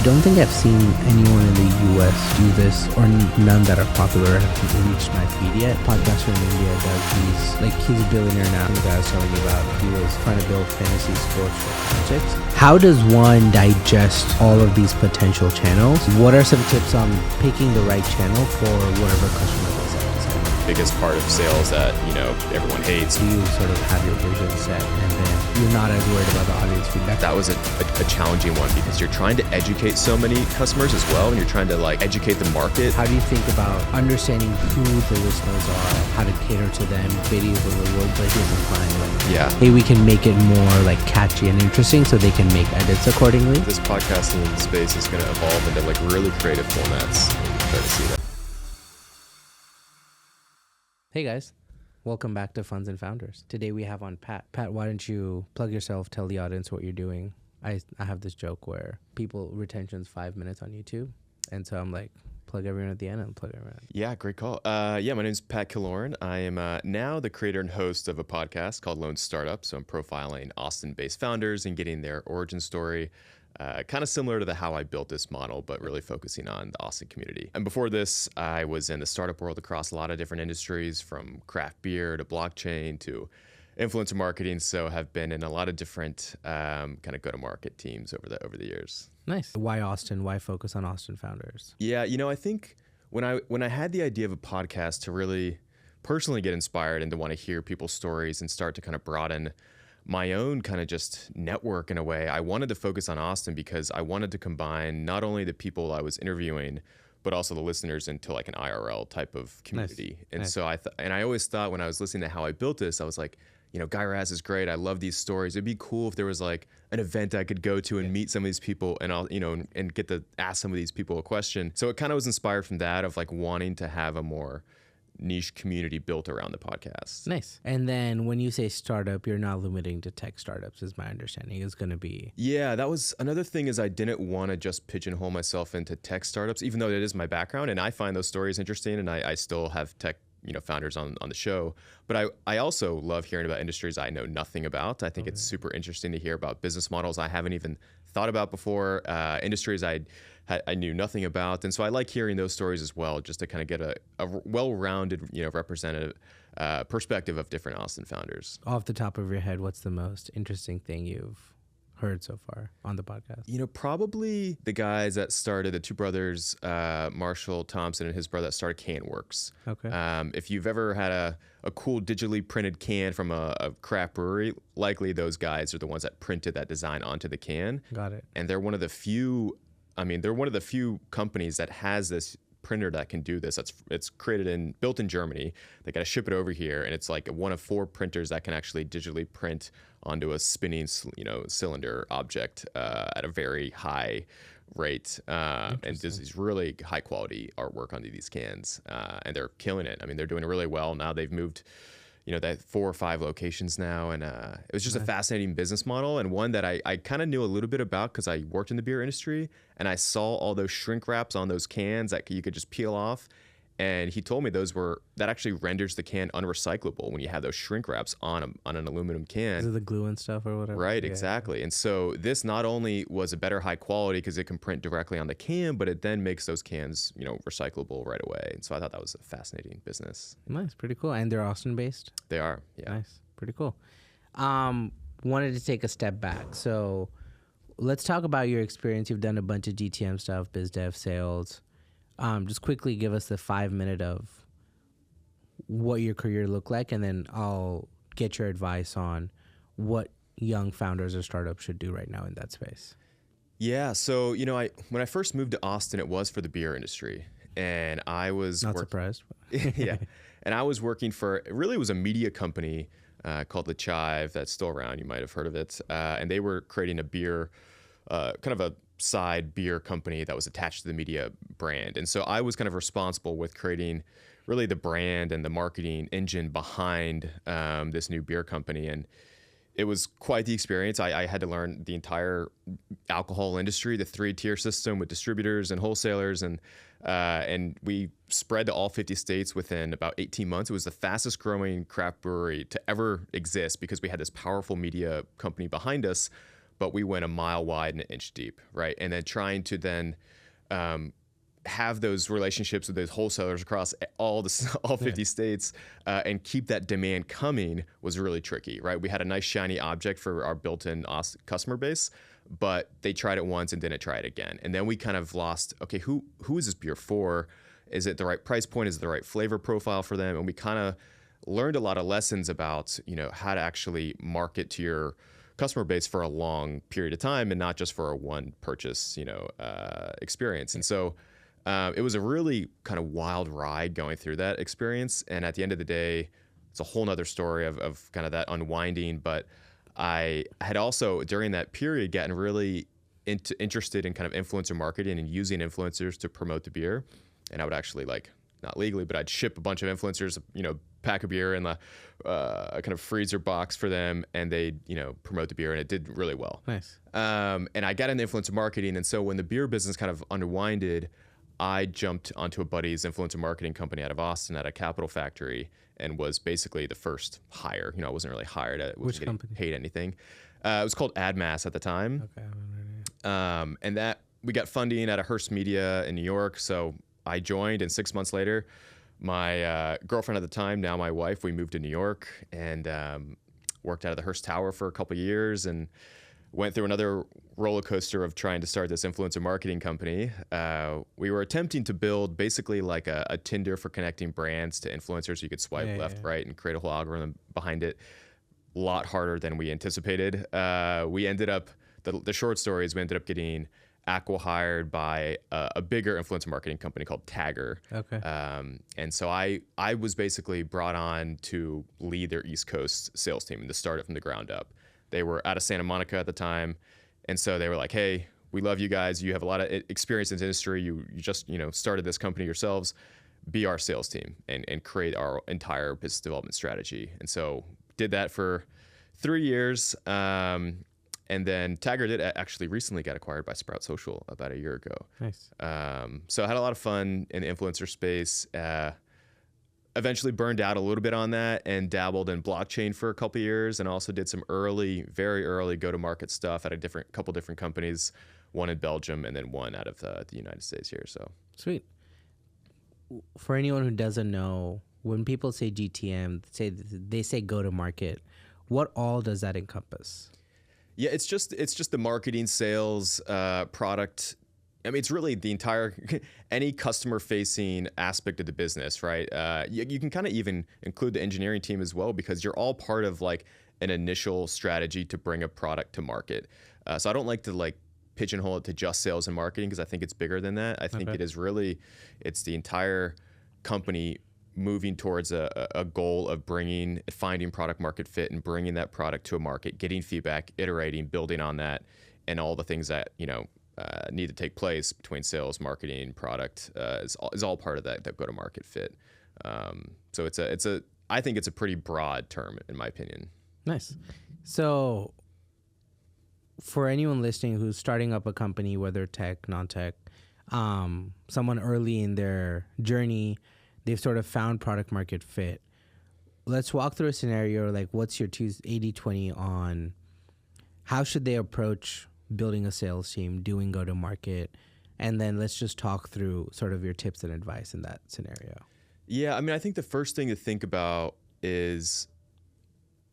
don't think I've seen anyone in the US do this, or none that are popular have reached my feed yet. Podcaster in India does these, like, he's a billionaire now. The guy I was telling you about, he was trying to build fantasy sports championships. How does one digest all of these potential channels? What are some tips on picking the right channel for whatever customer base that is? Biggest part of sales that, everyone hates. You sort of have your vision set, and then you're not as worried about the audience feedback. That was a challenging one because you're trying to educate so many customers as well, and you're trying to educate the market. How do you think about understanding who the listeners are, how to cater to them, videos of the world, but here's a plan. Yeah. Hey, we can make it more catchy and interesting so they can make edits accordingly. This podcasting space is going to evolve into really creative formats. Start to see that. Hey guys, welcome back to Funds and Founders. Today we have on Pat. Pat, why don't you plug yourself, tell the audience what you're doing. I have this joke where retention's 5 minutes on YouTube. And so I'm like, plug everyone at the end and plug everyone. Yeah, great call. My name's Pat Killoren. I am now the creator and host of a podcast called Lone Startup. So I'm profiling Austin-based founders and getting their origin story. Kind of similar to the How I Built This model, but really focusing on the Austin community. And before this, I was in the startup world across a lot of different industries, from craft beer to blockchain to influencer marketing. So have been in a lot of different kind of go-to-market teams over the years. Nice. Why Austin? Why focus on Austin founders? Yeah, I think when I had the idea of a podcast to really personally get inspired and to want to hear people's stories and start to kind of broaden my own kind of just network in a way, I wanted to focus on Austin because I wanted to combine not only the people I was interviewing, but also the listeners into an IRL type of community. Nice. And nice. so I always thought when I was listening to How I Built This, I was like, Guy Raz is great. I love these stories. It'd be cool if there was an event I could go to and meet some of these people and I'll, and get to ask some of these people a question. So it kind of was inspired from that of wanting to have a more niche community built around the podcast. Nice. And then when you say startup, you're not limiting to tech startups, is my understanding. It's going to be... Yeah, that was another thing, is I didn't want to just pigeonhole myself into tech startups, even though that is my background. And I find those stories interesting, and I still have tech founders on the show. But I also love hearing about industries I know nothing about. I think it's super interesting to hear about business models I haven't even thought about before, industries I knew nothing about. And so I like hearing those stories as well, just to kind of get a well-rounded, representative perspective of different Austin founders. Off the top of your head, what's the most interesting thing you've heard so far on the podcast? Probably the guys that started, the two brothers, Marshall Thompson and his brother, that started CanWorks. Okay. If you've ever had a cool digitally printed can from a craft brewery, likely those guys are the ones that printed that design onto the can. Got it. And they're one of the few companies that has this printer that can do this. It's built in Germany. They got to ship it over here, and it's one of 4 printers that can actually digitally print onto a spinning, cylinder object at a very high rate, and does these really high quality artwork onto these cans, and they're killing it. I mean, they're doing really well now. They've moved, that 4 or 5 locations now, and it was just a fascinating business model, and one that I kind of knew a little bit about because I worked in the beer industry, and I saw all those shrink wraps on those cans that you could just peel off. And he told me that actually renders the can unrecyclable when you have those shrink wraps on an aluminum can. Is it the glue and stuff or whatever? Right, exactly. And so this not only was a better high quality because it can print directly on the can, but it then makes those cans, recyclable right away. And so I thought that was a fascinating business. Nice, pretty cool. And they're Austin based? They are, yeah. Nice, pretty cool. Wanted to take a step back. So let's talk about your experience. You've done a bunch of GTM stuff, biz dev, sales. Just quickly give us the 5-minute of what your career looked like, and then I'll get your advice on what young founders or startups should do right now in that space. Yeah, so when I first moved to Austin, it was for the beer industry, and I was not surprised. Yeah, and I was working for, it really was a media company called The Chive that's still around. You might have heard of it, and they were creating a beer, kind of a side beer company that was attached to the media brand. And so I was kind of responsible with creating really the brand and the marketing engine behind this new beer company. And it was quite the experience. I had to learn the entire alcohol industry, the 3-tier system with distributors and wholesalers. And we spread to all 50 states within about 18 months. It was the fastest growing craft brewery to ever exist because we had this powerful media company behind us. but we went a mile wide and an inch deep, right? And then trying to then have those relationships with those wholesalers across all 50 states and keep that demand coming was really tricky, right? We had a nice shiny object for our built-in customer base, but they tried it once and didn't try it again. And then we kind of lost, okay, who is this beer for? Is it the right price point? Is it the right flavor profile for them? And we kind of learned a lot of lessons about, how to actually market to your customer base for a long period of time and not just for a one purchase, experience. And so it was a really kind of wild ride going through that experience. And at the end of the day, it's a whole nother story of kind of that unwinding. But I had also, during that period, gotten really interested in kind of influencer marketing and using influencers to promote the beer. And I would actually, not legally, but I'd ship a bunch of influencers, pack of beer in the kind of freezer box for them, and they'd, promote the beer, and it did really well. Nice. And I got into influencer marketing. And so when the beer business kind of unwinded, I jumped onto a buddy's influencer marketing company out of Austin at a Capital Factory and was basically the first hire. I wasn't really hired at it. Which company? Paid anything. It was called AdMass at the time. Okay. And that we got funding out of Hearst Media in New York. So I joined, and 6 months later, my girlfriend at the time, now my wife, we moved to New York and worked out of the Hearst Tower for a couple of years and went through another roller coaster of trying to start this influencer marketing company. We were attempting to build basically like a Tinder for connecting brands to influencers. You could swipe left, right, and create a whole algorithm behind it. A lot harder than we anticipated. We ended up, the short story is we ended up getting acqui-hired by a bigger influencer marketing company called Tagger. Okay. And so I was basically brought on to lead their East Coast sales team and to start it from the ground up. They were out of Santa Monica at the time. And so they were like, hey, we love you guys. You have a lot of experience in this industry. You just, started this company yourselves. Be our sales team and create our entire business development strategy. And so did that for 3 years. And then Tagger did actually recently got acquired by Sprout Social about a year ago. Nice. So I had a lot of fun in the influencer space. Eventually burned out a little bit on that and dabbled in blockchain for a couple of years, and also did some very early go-to-market stuff at a couple different companies, one in Belgium and then one out of the United States here. So Sweet. For anyone who doesn't know, when people say GTM, they say go-to-market. What all does that encompass? Yeah, it's just the marketing, sales, product. I mean, it's really the entire, any customer-facing aspect of the business, right? You can kind of even include the engineering team as well, because you're all part of an initial strategy to bring a product to market. So I don't like to pigeonhole it to just sales and marketing, because I think it's bigger than that. I think it's the entire company moving towards a goal of finding product market fit and bringing that product to a market, getting feedback, iterating, building on that, and all the things that, need to take place between sales, marketing, product is all part of that go-to-market fit. So I think it's a pretty broad term in my opinion. Nice. So for anyone listening who's starting up a company, whether tech, non-tech, someone early in their journey, they've sort of found product market fit. Let's walk through a scenario what's your 80-20 on how should they approach building a sales team, doing go-to-market, and then let's just talk through sort of your tips and advice in that scenario. Yeah, I mean, I think the first thing to think about is,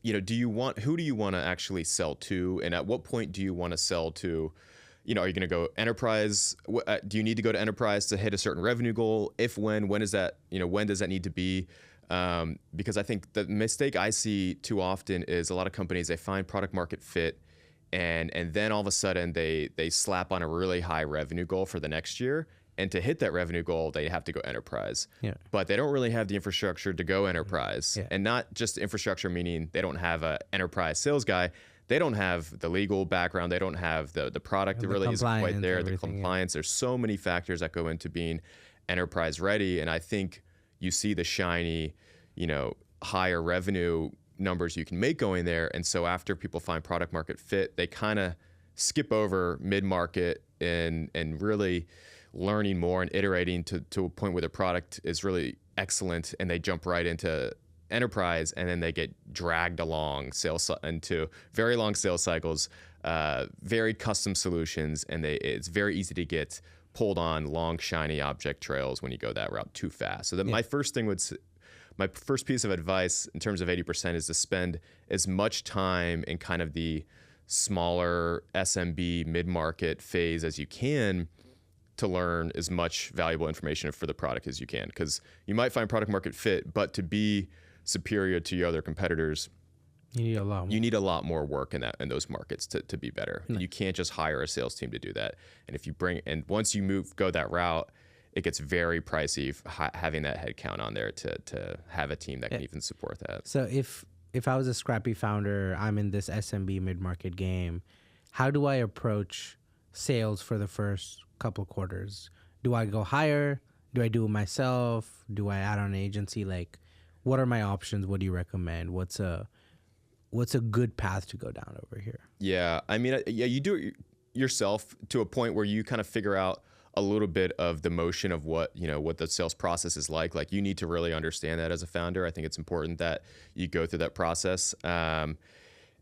who do you want to actually sell to, and at what point do you want to sell to? Are you going to go enterprise? Do you need to go to enterprise to hit a certain revenue goal? When does that need to be? Because I think the mistake I see too often is a lot of companies, they find product market fit, and then all of a sudden they slap on a really high revenue goal for the next year. And to hit that revenue goal, they have to go enterprise. Yeah. But they don't really have the infrastructure to go enterprise. Yeah. And not just infrastructure, meaning they don't have an enterprise sales guy. They don't have the legal background. They don't have the product that really isn't quite there. The compliance. Yeah. There's so many factors that go into being enterprise ready. And I think you see the shiny, higher revenue numbers you can make going there. And so after people find product market fit, they kind of skip over mid-market and really learning more and iterating to a point where the product is really excellent, and they jump right into enterprise, and then they get dragged along into very long sales cycles, very custom solutions, and it's very easy to get pulled on long, shiny object trails when you go that route too fast. So my first piece of advice in terms of 80% is to spend as much time in kind of the smaller SMB mid-market phase as you can to learn as much valuable information for the product as you can. Because you might find product market fit, but to be superior to your other competitors, you need a lot more work in those markets to be better. You can't just hire a sales team to do that. And once you go that route, it gets very pricey having that headcount on there to have a team that can even support that. So if I was a scrappy founder, I'm in this SMB mid-market game, how do I approach sales for the first couple quarters? Do I go hire? Do I do it myself? Do I add on an agency? Like, what are my options? What do you recommend? What's a good path to go down over here? Yeah, I mean, you do it yourself to a point where you kind of figure out a little bit of the motion of what the sales process is like. Like, you need to really understand that as a founder. I think it's important that you go through that process.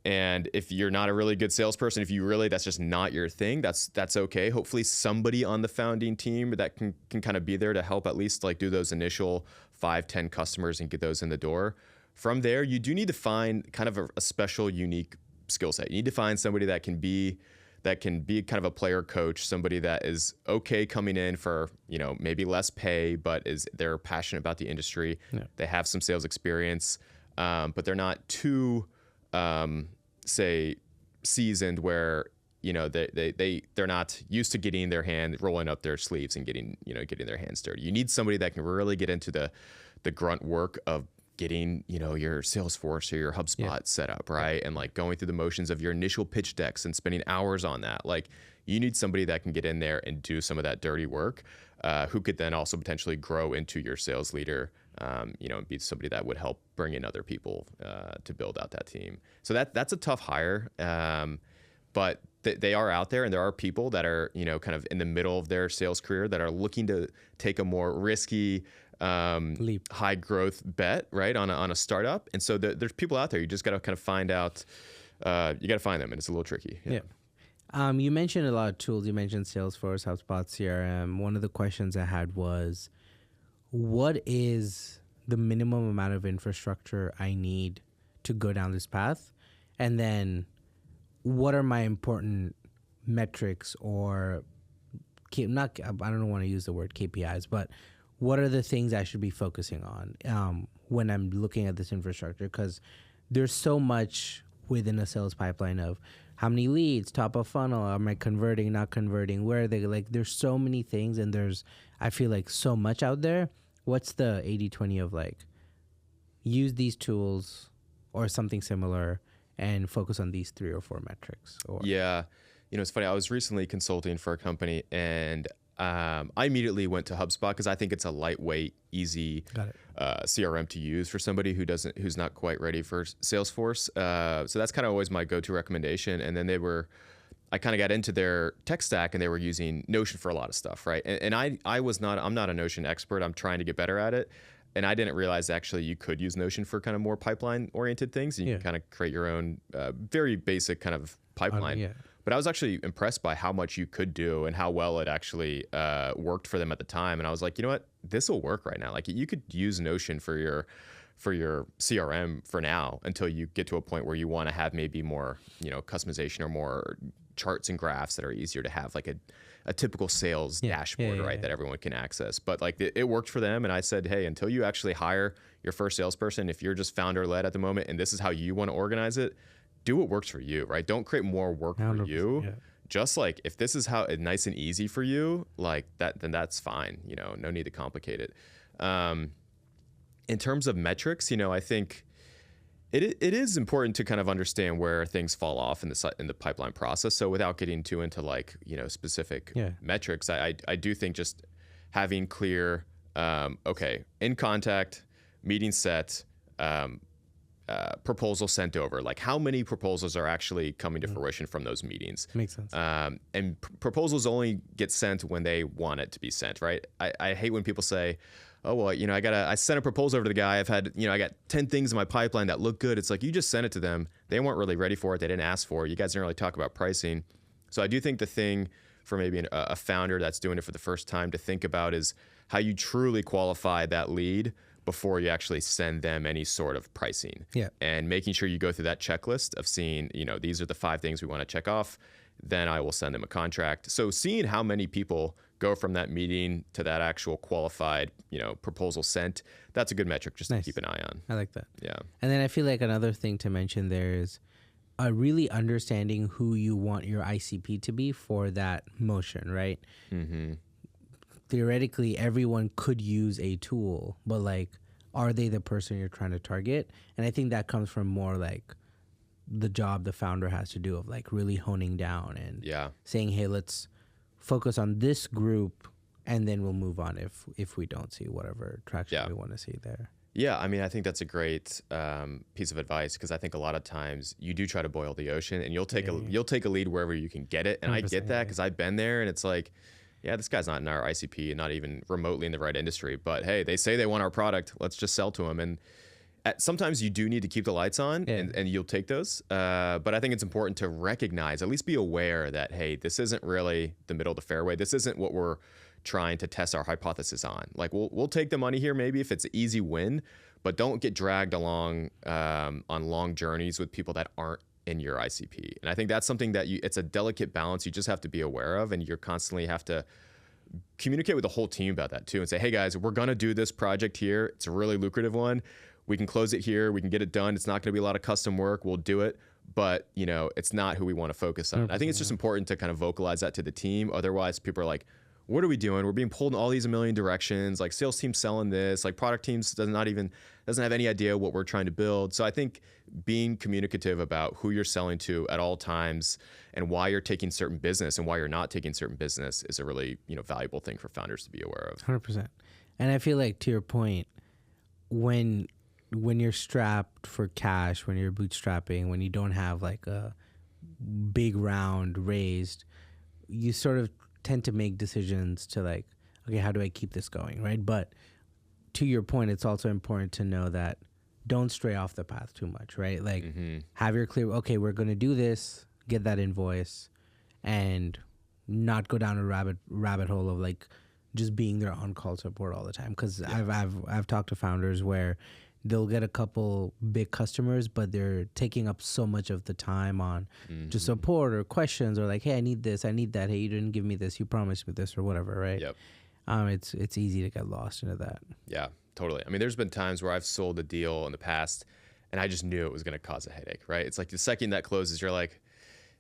And if you're not a really good salesperson, that's just not your thing, that's okay. Hopefully somebody on the founding team that can kind of be there to help at least like do those initial 5-10 customers and get those in the door. From there, you do need to find kind of a special, unique skill set. You need to find somebody that can be kind of a player coach, somebody that is okay coming in for, maybe less pay, but they're passionate about the industry. Yeah. They have some sales experience, but they're not too, say, seasoned where, they're not used to getting rolling up their sleeves and getting their hands dirty. You need somebody that can really get into the grunt work of getting, your Salesforce or your HubSpot set up, right? And like going through the motions of your initial pitch decks and spending hours on that. Like, you need somebody that can get in there and do some of that dirty work, who could then also potentially grow into your sales leader, and be somebody that would help bring in other people to build out that team. So that's a tough hire, but they are out there, and there are people that are, kind of in the middle of their sales career that are looking to take a more risky, high growth bet, right, on a startup. And so there's people out there. You just got to kind of find out. You got to find them, and it's a little tricky. Yeah. You mentioned a lot of tools. You mentioned Salesforce, HubSpot, CRM. One of the questions I had was, what is the minimum amount of infrastructure I need to go down this path? And then what are my important metrics or I don't want to use the word KPIs, but what are the things I should be focusing on when I'm looking at this infrastructure? Because there's so much within a sales pipeline of how many leads, top of funnel, am I converting, not converting, where are they? Like, there's so many things, and I feel like so much out there. What's the 80-20 of like, use these tools or something similar and focus on these 3 or 4 metrics? Yeah. It's funny. I was recently consulting for a company, and I immediately went to HubSpot because I think it's a lightweight, easy CRM to use for somebody who's not quite ready for Salesforce. So that's kind of always my go-to recommendation. And then I kind of got into their tech stack, and they were using Notion for a lot of stuff, right? And I'm not a Notion expert. I'm trying to get better at it. And I didn't realize actually you could use Notion for kind of more pipeline-oriented things. And you can kind of create your own very basic kind of pipeline. But I was actually impressed by how much you could do and how well it actually worked for them at the time. And I was like, you know what? This will work right now. Like, you could use Notion for your CRM for now until you get to a point where you want to have maybe more, customization or more charts and graphs that are easier to have, like a typical sales dashboard, right, that everyone can access. But like it worked for them. And I said, hey, until you actually hire your first salesperson, if you're just founder-led at the moment and this is how you want to organize it, do what works for you, right? Don't create more work for you. Yeah. Just like, if this is how nice and easy for you, like that, then that's fine. No need to complicate it. In terms of metrics, I think it is important to kind of understand where things fall off in the pipeline process. So without getting too into like, specific metrics, I do think just having clear, in contact, meeting set, proposals sent over. Like how many proposals are actually coming to fruition from those meetings? Makes sense. And proposals only get sent when they want it to be sent, right? I hate when people say, oh, well, I sent a proposal over to the guy. I got 10 things in my pipeline that look good. It's like, you just sent it to them. They weren't really ready for it. They didn't ask for it. You guys didn't really talk about pricing. So I do think the thing for maybe a founder that's doing it for the first time to think about is how you truly qualify that lead before you actually send them any sort of pricing. Yeah. And making sure you go through that checklist of seeing, these are the 5 things we want to check off. Then I will send them a contract. So seeing how many people go from that meeting to that actual qualified, proposal sent, that's a good metric just to keep an eye on. I like that. Yeah. And then I feel like another thing to mention there is really understanding who you want your ICP to be for that motion, right? Mm-hmm. Theoretically, everyone could use a tool, but like, are they the person you're trying to target? And I think that comes from more like the job the founder has to do of like really honing down and saying, hey, let's focus on this group and then we'll move on if we don't see whatever traction we want to see there. Yeah, I mean, I think that's a great piece of advice because I think a lot of times you do try to boil the ocean and you'll take a lead wherever you can get it. And I get that because I've been there and it's like, yeah, this guy's not in our ICP and not even remotely in the right industry. But hey, they say they want our product. Let's just sell to them. And sometimes you do need to keep the lights on and you'll take those. But I think it's important to recognize, at least be aware that, hey, this isn't really the middle of the fairway. This isn't what we're trying to test our hypothesis on. Like we'll take the money here maybe if it's an easy win, but don't get dragged along on long journeys with people that aren't in your ICP. And I think that's something that it's a delicate balance you just have to be aware of, and you're constantly have to communicate with the whole team about that too and say, hey guys, we're going to do this project here. It's a really lucrative one. We can close it here. We can get it done. It's not going to be a lot of custom work. We'll do it. But, it's not who we want to focus on. I think it's just important to kind of vocalize that to the team. Otherwise, people are like, what are we doing? We're being pulled in all these a million directions. Like sales team selling this, like product teams doesn't have any idea what we're trying to build. So I think being communicative about who you're selling to at all times and why you're taking certain business and why you're not taking certain business is a really, valuable thing for founders to be aware of. 100%. And I feel like to your point, when you're strapped for cash, when you're bootstrapping, when you don't have like a big round raised, you sort of tend to make decisions to like, okay, how do I keep this going, right? But to your point, it's also important to know that don't stray off the path too much, right? Like have your clear, okay, we're going to do this, get that invoice, and not go down a rabbit hole of like just being their on-call support all the time. Because I've talked to founders where they'll get a couple big customers, but they're taking up so much of the time on just support or questions or like, hey, I need this, I need that. Hey, you didn't give me this, you promised me this or whatever, right? Yep. It's easy to get lost into that. Yeah, totally. I mean, there's been times where I've sold a deal in the past and I just knew it was going to cause a headache, right? It's like the second that closes, you're like,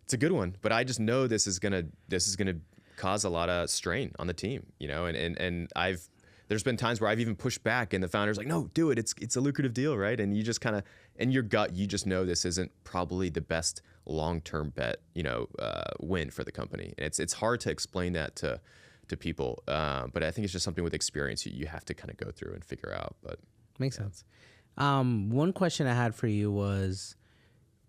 it's a good one, but I just know this is going to cause a lot of strain on the team, and there's been times where I've even pushed back and the founder's like, no, do it. It's a lucrative deal, right? And you just kind of, in your gut, you just know this isn't probably the best long-term bet, win for the company. And it's hard to explain that to people. But I think it's just something with experience you have to kind of go through and figure out. But makes sense. One question I had for you was,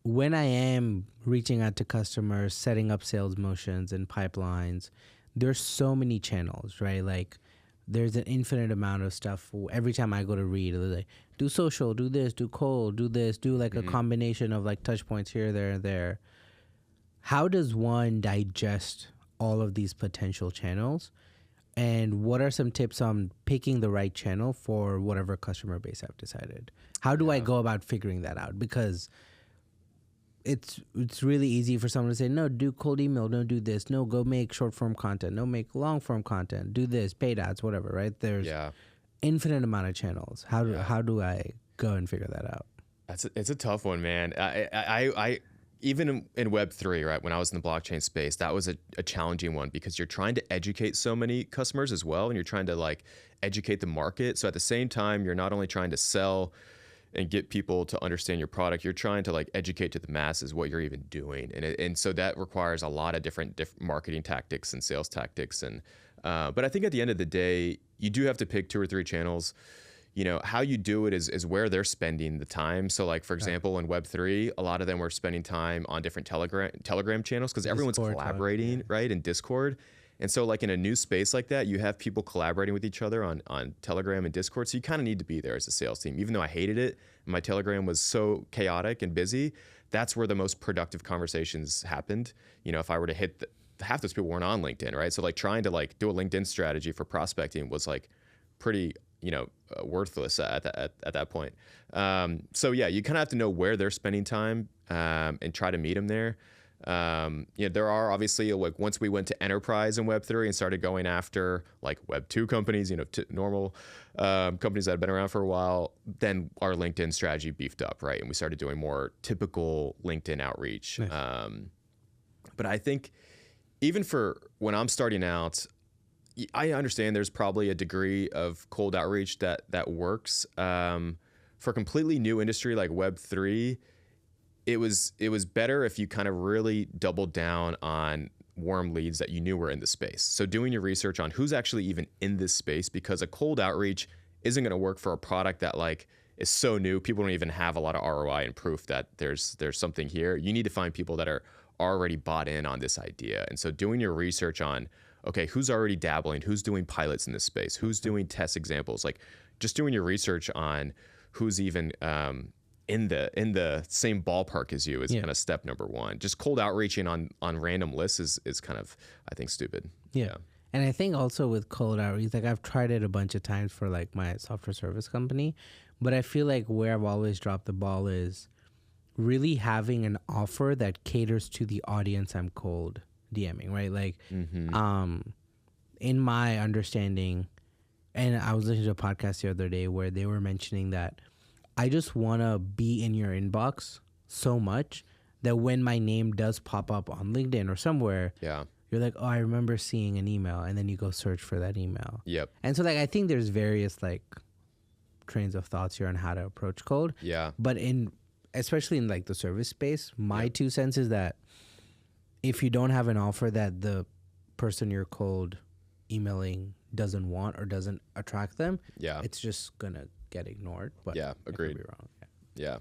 when I am reaching out to customers, setting up sales motions and pipelines, there's so many channels, right? Like, there's an infinite amount of stuff. Every time I go to read, they're like, do social, do this, do cold, do this, do like a combination of like touch points here, there, and there. How does one digest all of these potential channels? And what are some tips on picking the right channel for whatever customer base I've decided? How do I go about figuring that out? Because it's really easy for someone to say, no, do cold email, don't do this. No, go make short form content. No, make long form content. Do this, paid ads, whatever, right? There's infinite amount of channels. How do I go and figure that out? It's a tough one, man. I even in Web3, right, when I was in the blockchain space, that was a challenging one because you're trying to educate so many customers as well, and you're trying to like educate the market. So at the same time, you're not only trying to sell and get people to understand your product, you're trying to like educate to the masses what you're even doing. And so that requires a lot of different marketing tactics and sales tactics. And but I think at the end of the day, you do have to pick 2 or 3 channels. how you do it is where they're spending the time. So like, for example, in Web3, a lot of them were spending time on different Telegram channels because everyone's collaborating, right, in Discord. And so like in a new space like that, you have people collaborating with each other on Telegram and Discord. So you kind of need to be there as a sales team. Even though I hated it, and my Telegram was so chaotic and busy, that's where the most productive conversations happened. If I were to hit half those people weren't on LinkedIn, right? So like trying to like do a LinkedIn strategy for prospecting was like pretty, worthless at that point. So yeah, you kind of have to know where they're spending time and try to meet them there. There are obviously like once we went to enterprise in Web3 and started going after like Web2 companies, normal companies that have been around for a while, then our LinkedIn strategy beefed up, right? And we started doing more typical LinkedIn outreach. Nice. But I think even for when I'm starting out, I understand there's probably a degree of cold outreach that works. For a completely new industry like Web3, it was better if you kind of really doubled down on warm leads that you knew were in the space. So doing your research on who's actually even in this space, because a cold outreach isn't going to work for a product that like is so new. People don't even have a lot of ROI and proof that there's something here. You need to find people that are already bought in on this idea. And so doing your research on, okay, who's already dabbling, who's doing pilots in this space, who's doing test examples, like just doing your research on who's even in the same ballpark as you is kind of step number one. Just cold outreaching on random lists is kind of, I think, stupid. Yeah. And I think also with cold outreach, like I've tried it a bunch of times for like my software service company, but I feel like where I've always dropped the ball is really having an offer that caters to the audience I'm cold DMing, right? Like, in my understanding, and I was listening to a podcast the other day where they were mentioning that I just want to be in your inbox so much that when my name does pop up on LinkedIn or somewhere, you're like, oh, I remember seeing an email, and then you go search for that email. Yep. And so like I think there's various like trains of thoughts here on how to approach cold. Yeah. But especially in like the service space, my 2 cents is that if you don't have an offer that the person you're cold emailing doesn't want or doesn't attract them, it's just gonna get ignored. But agreed. I could be wrong.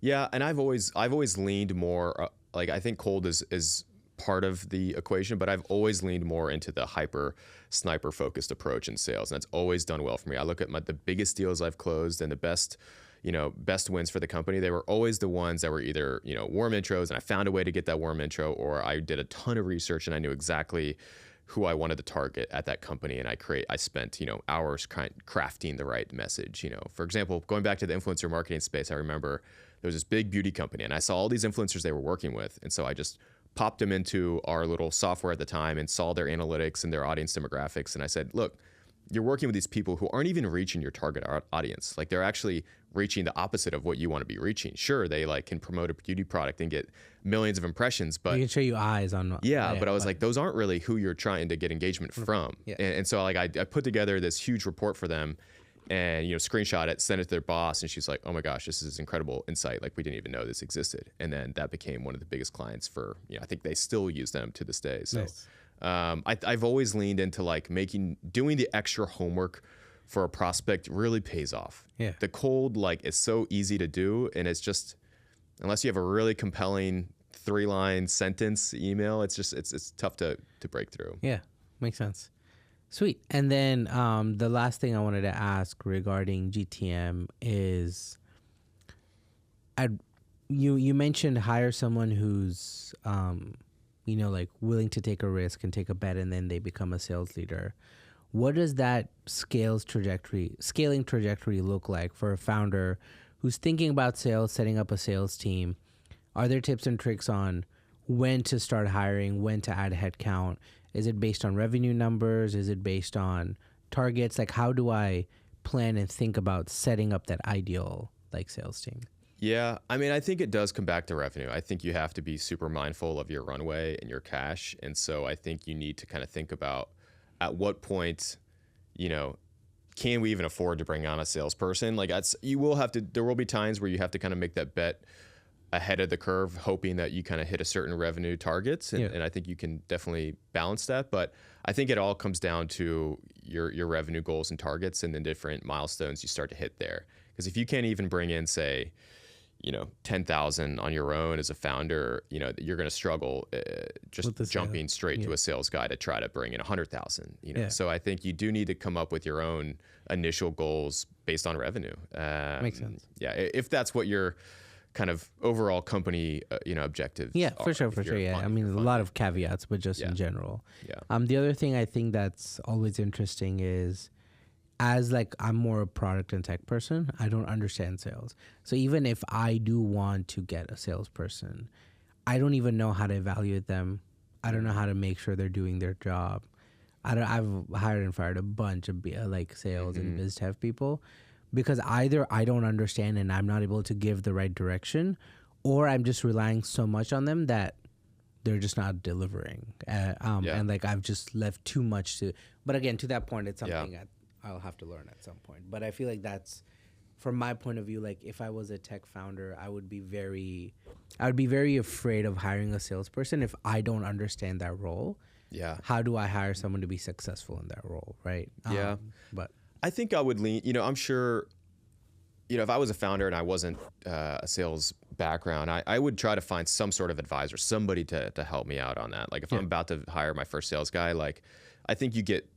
Yeah. And I've always leaned more like I think cold is part of the equation, but I've always leaned more into the hyper sniper focused approach in sales, and that's always done well for me. I look at the biggest deals I've closed and the best wins for the company. They were always the ones that were either, warm intros and I found a way to get that warm intro, or I did a ton of research and I knew exactly who I wanted to target at that company. And I spent, hours crafting the right message. For example, going back to the influencer marketing space, I remember there was this big beauty company and I saw all these influencers they were working with. And so I just popped them into our little software at the time and saw their analytics and their audience demographics. And I said, look, you're working with these people who aren't even reaching your target audience. Like they're actually reaching the opposite of what you want to be reaching. Sure, they like can promote a beauty product and get millions of impressions, but you can show you eyes on. But I was like, those aren't really who you're trying to get engagement from. Yeah. And so like I put together this huge report for them, and screenshot it, sent it to their boss, and she's like, oh my gosh, this is incredible insight. Like we didn't even know this existed. And then that became one of the biggest clients for I think they still use them to this day. So. Nice. I've always leaned into like doing the extra homework for a prospect really pays off. Yeah. The cold is so easy to do, and it's just unless you have a really compelling 3-line sentence email, it's tough to break through. Yeah, makes sense. Sweet. And then the last thing I wanted to ask regarding GTM is, you mentioned hire someone who's willing to take a risk and take a bet, and then they become a sales leader. What does that scaling trajectory look like for a founder who's thinking about sales, setting up a sales team? Are there tips and tricks on when to start hiring, when to add headcount? Is it based on revenue numbers? Is it based on targets? Like, how do I plan and think about setting up that ideal sales team? Yeah, I mean, I think it does come back to revenue. I think you have to be super mindful of your runway and your cash. And so I think you need to kind of think about at what point, can we even afford to bring on a salesperson? There will be times where you have to kind of make that bet ahead of the curve, hoping that you kind of hit a certain revenue targets. And I think you can definitely balance that. But I think it all comes down to your revenue goals and targets and the different milestones you start to hit there. Because if you can't even bring in, say, 10,000 on your own as a founder, you're going to struggle just jumping straight to a sales guy to try to bring in 100,000, So I think you do need to come up with your own initial goals based on revenue. Makes sense. Yeah. If that's what your kind of overall company, objectives. Yeah, for sure. Yeah. I mean, a lot of caveats, but just in general. Yeah. The other thing I think that's always interesting is, as I'm more a product and tech person, I don't understand sales. So even if I do want to get a salesperson, I don't even know how to evaluate them. I don't know how to make sure they're doing their job. I've hired and fired a bunch of sales and biz dev people because either I don't understand and I'm not able to give the right direction, or I'm just relying so much on them that they're just not delivering. And I've just left too much to. But again, to that point, it's something I'll have to learn at some point. But I feel like that's, from my point of view, if I was a tech founder, I would be very afraid of hiring a salesperson if I don't understand that role. Yeah. How do I hire someone to be successful in that role, right? Yeah. But I think I would lean, I'm sure, if I was a founder and I wasn't a sales background, I would try to find some sort of advisor, somebody to help me out on that. If I'm about to hire my first sales guy, I think you get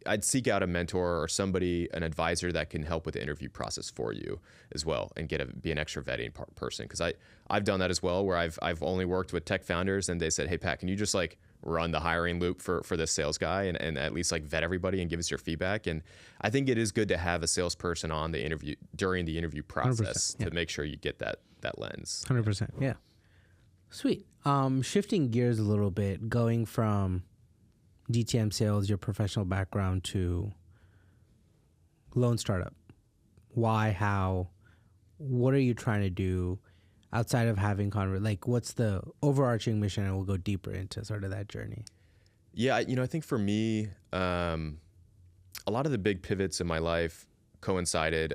I'd seek out a mentor or somebody, an advisor that can help with the interview process for you as well, and be an extra vetting person. Because I've done that as well, where I've only worked with tech founders, and they said, "Hey Pat, can you just run the hiring loop for this sales guy and at least vet everybody and give us your feedback?" And I think it is good to have a salesperson on the interview during the interview process to make sure you get that lens. 100%. Yeah. Sweet. Shifting gears a little bit, going from DTM sales, your professional background, to lone startup. Why? How? What are you trying to do outside of having what's the overarching mission? And we'll go deeper into sort of that journey. Yeah, I think for me, a lot of the big pivots in my life coincided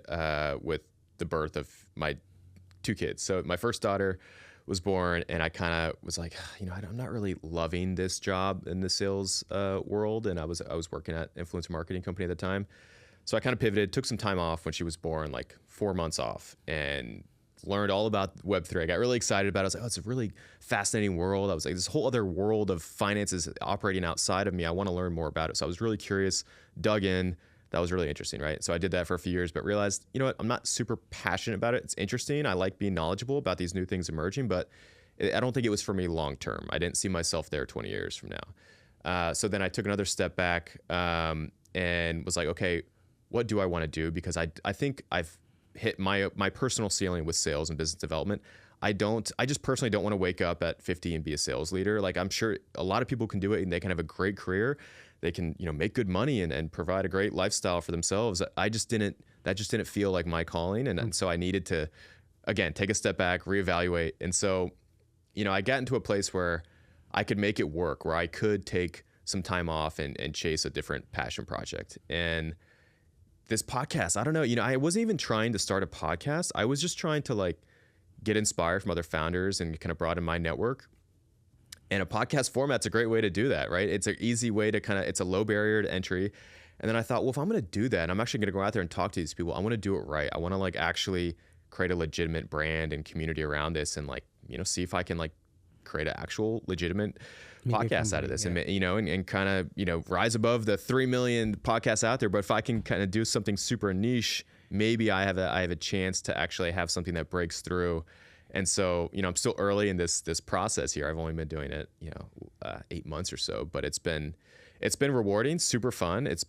with the birth of my 2 kids. So my first daughter was born, and I kind of was I'm not really loving this job in the sales world, and I was working at influencer marketing company at the time. So I kind of pivoted, took some time off when she was born, 4 months off, and learned all about Web3. I got really excited about it. I was like, oh, it's a really fascinating world. I was like, this whole other world of finances operating outside of me. I want to learn more about it. So I was really curious, dug in. That was really interesting, right? So I did that for a few years, but realized, I'm not super passionate about it. It's interesting. I like being knowledgeable about these new things emerging, but I don't think it was for me long term. I didn't see myself there 20 years from now. So then I took another step back and was like, okay, what do I want to do? Because I think I've hit my personal ceiling with sales and business development. I just personally don't want to wake up at 50 and be a sales leader. I'm sure a lot of people can do it and they can have a great career. They can, make good money and provide a great lifestyle for themselves. That just didn't feel like my calling. And so I needed to, again, take a step back, reevaluate. And so, I got into a place where I could make it work, where I could take some time off and chase a different passion project. And this podcast, I don't know, I wasn't even trying to start a podcast. I was just trying to get inspired from other founders and kind of broaden my network. And a podcast format's a great way to do that, right? It's an easy way to it's a low barrier to entry. And then I thought, well, if I'm going to do that, and I'm actually going to go out there and talk to these people, I want to do it right. I want to actually create a legitimate brand and community around this, and see if I can create an actual legitimate podcast out of this, and kind of rise above the 3 million podcasts out there. But if I can kind of do something super niche, maybe I have a chance to actually have something that breaks through. And so, I'm still early in this process here. I've only been doing it, 8 months or so, but it's been rewarding, super fun. It's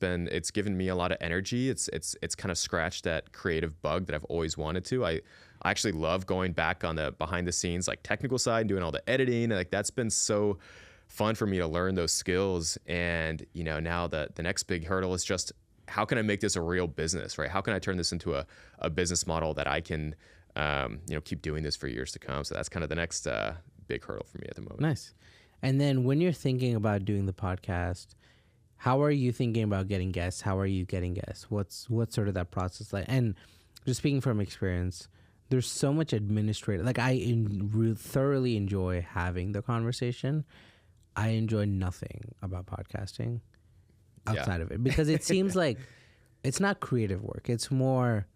given me a lot of energy. It's kind of scratched that creative bug that I've always wanted to. I actually love going back on the behind the scenes, technical side, and doing all the editing. That's been so fun for me to learn those skills. And, now the next big hurdle is just, how can I make this a real business, right? How can I turn this into a business model that I can, keep doing this for years to come? So that's kind of the next big hurdle for me at the moment. Nice. And then when you're thinking about doing the podcast, how are you thinking about getting guests? How are you getting guests? What's sort of that process like? And just speaking from experience, there's so much administrative. Like thoroughly enjoy having the conversation. I enjoy nothing about podcasting outside of it, because it seems like it's not creative work. It's more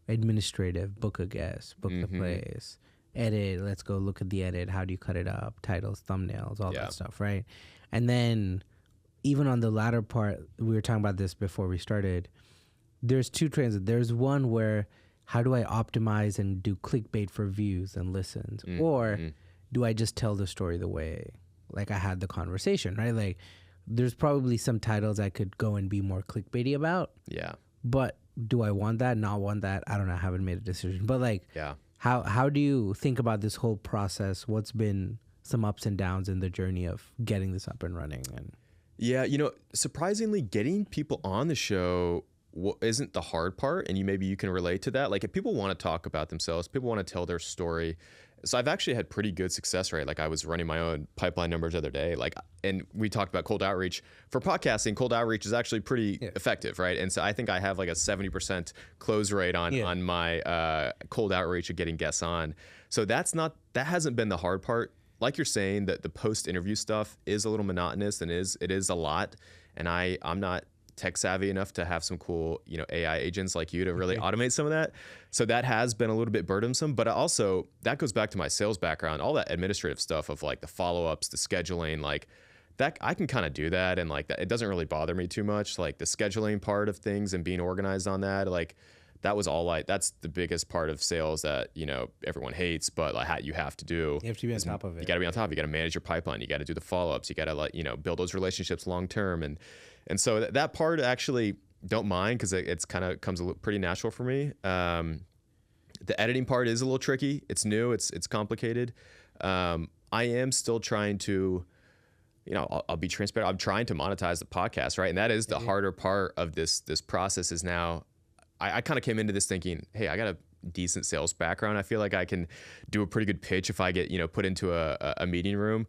administrative. Book a guest, book the place, edit. Let's go look at the edit. How do you cut it up? Titles, thumbnails, all that stuff, right? And then even on the latter part, we were talking about this before we started. There's two trends. There's one where how do I optimize and do clickbait for views and listens, or do I just tell the story the way like I had the conversation, right? Like there's probably some titles I could go and be more clickbaity about. Yeah. But do I want that? Not want that? I don't know. I haven't made a decision. But like, how do you think about this whole process? What's been some ups and downs in the journey of getting this up and running? And yeah, you know, surprisingly, getting people on the show isn't the hard part, and maybe you can relate to that. Like if people want to talk about themselves, people want to tell their story. So I've actually had pretty good success rate. Like I was running my own pipeline numbers the other day. Like, and we talked about cold outreach for podcasting. Cold outreach is actually pretty effective, right? And so I think I have like a 70% close rate on my cold outreach of getting guests on. So that hasn't been the hard part. Like you're saying, that the post interview stuff is a little monotonous and it is a lot. And I'm not tech savvy enough to have some cool, AI agents like you to really automate some of that. So that has been a little bit burdensome, but also that goes back to my sales background, all that administrative stuff of like the follow-ups, the scheduling, like that I can kind of do that. And like that, it doesn't really bother me too much. Like the scheduling part of things and being organized on that, like that was all that's the biggest part of sales that, everyone hates, but like you have to do. You have to be on top of it. You got to be on top. You got to manage your pipeline. You got to do the follow-ups. You got to build those relationships long-term. And so that part actually don't mind because it's kind of comes pretty natural for me. The editing part is a little tricky. It's new. It's complicated. I am still trying to, I'll be transparent. I'm trying to monetize the podcast, right? And that is the harder part of this process is now. I kind of came into this thinking, hey, I got a decent sales background. I feel like I can do a pretty good pitch if I get, put into a meeting room.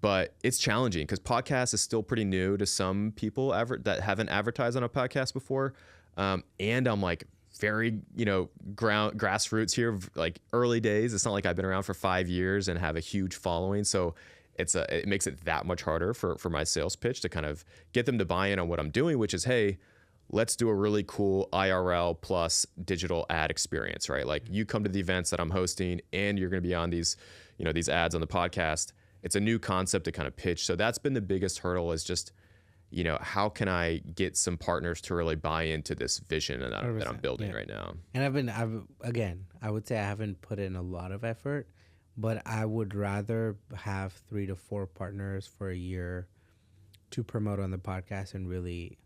But it's challenging because podcast is still pretty new to some people that haven't advertised on a podcast before. And I'm like very, grassroots here, like early days. It's not like I've been around for 5 years and have a huge following. So it makes it that much harder for my sales pitch to kind of get them to buy in on what I'm doing, which is, hey, let's do a really cool IRL plus digital ad experience, right? Like you come to the events that I'm hosting and you're going to be on these, these ads on the podcast. It's a new concept to kind of pitch. So that's been the biggest hurdle is just, how can I get some partners to really buy into this vision that I'm building right now? And I would say I haven't put in a lot of effort, but I would rather have 3 to 4 partners for a year to promote on the podcast and really